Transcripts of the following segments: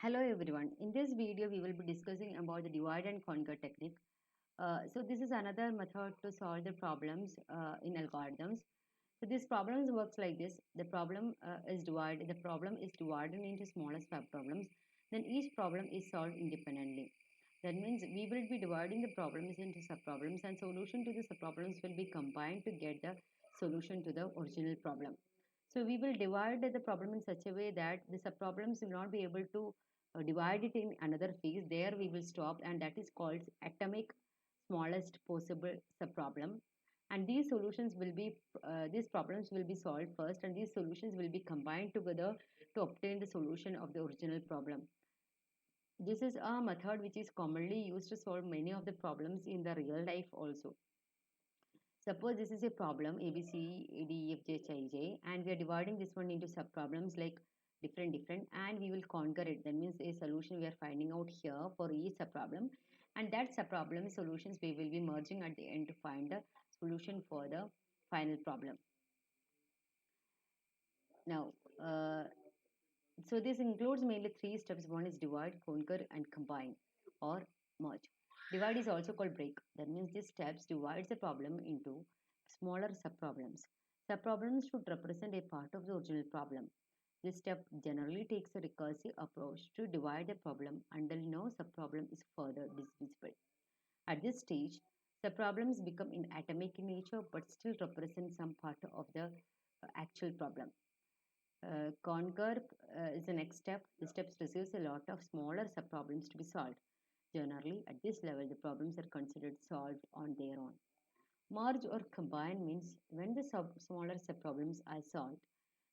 Hello everyone. In this video, we will be discussing about the divide and conquer technique. So this is another method to solve the problems in algorithms. So this problem works like this. The problem is divided into smaller subproblems. Then each problem is solved independently. That means we will be dividing the problems into subproblems, and solution to the subproblems will be combined to get the solution to the original problem. So we will divide the problem in such a way that the subproblems will not be able to divide it in another phase. There we will stop, and that is called atomic smallest possible subproblem. And these problems will be solved first, and these solutions will be combined together to obtain the solution of the original problem. This is a method which is commonly used to solve many of the problems in the real life also. Suppose this is a problem A, B, C, D, E, F, G, H, I, J, and we are dividing this one into subproblems like different, and we will conquer it. That means a solution we are finding out here for each subproblem, and that subproblem solutions we will be merging at the end to find the solution for the final problem. Now, so this includes mainly three steps. One is divide, conquer, and combine or merge. Divide is also called break. That means these steps divides the problem into smaller subproblems. Subproblems should represent a part of the original problem. This step generally takes a recursive approach to divide the problem until no subproblem is further divisible. At this stage, subproblems become in atomic in nature but still represent some part of the actual problem. Conquer is the next step. The steps receives a lot of smaller subproblems to be solved. Generally, at this level, the problems are considered solved on their own. Merge or combine means when the smaller subproblems are solved,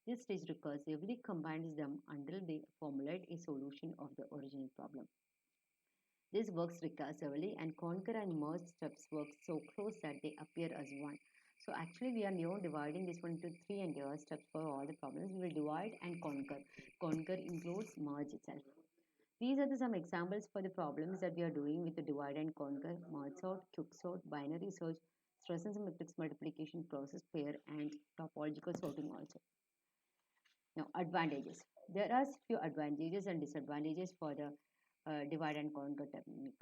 this stage recursively combines them until they formulate a solution of the original problem. This works recursively, and conquer and merge steps work so close that they appear as one. So actually we are now dividing this one into three entire steps for all the problems. We will divide and conquer. Conquer includes merge itself. These are some examples for the problems that we are doing with the divide and conquer, merge sort, quicksort, binary search, stress and matrix multiplication, process pair, and topological sorting also. Now, advantages. There are few advantages and disadvantages for the divide and conquer technique.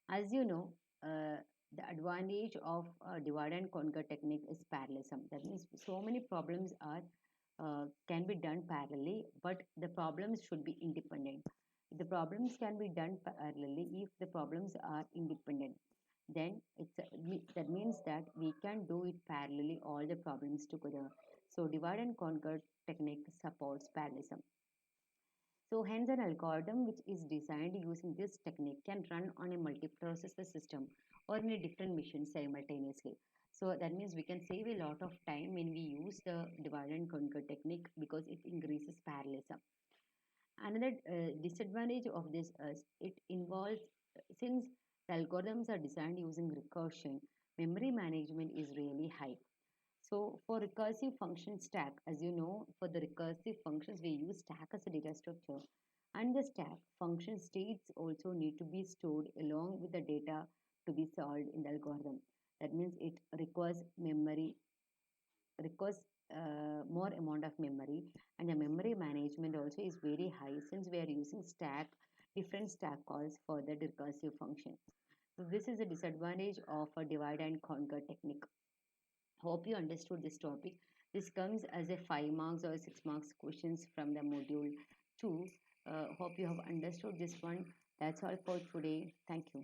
As you know, the advantage of divide and conquer technique is parallelism. That means so many problems are can be done parallelly, but the problems should be independent. The problems can be done parallelly if the problems are independent. Then that means that we can do it parallelly all the problems together. So divide and conquer technique supports parallelism. So hence an algorithm which is designed using this technique can run on a multiprocessor system or in a different machine simultaneously. So that means we can save a lot of time when we use the divide and conquer technique because it increases parallelism. Another disadvantage of this is it involves since the algorithms are designed using recursion, memory management is really high. So for recursive function stack, as you know, for the recursive functions, we use stack as a data structure. And the stack function states also need to be stored along with the data to be solved in the algorithm. That means it requires more amount of memory, and the memory management also is very high since we are using different stack calls for the recursive function. So this is a disadvantage of a divide and conquer technique. Hope you understood this topic. This comes as a 5 marks or 6 marks questions from the module 2. Hope you have understood this one. That's all for today. Thank you.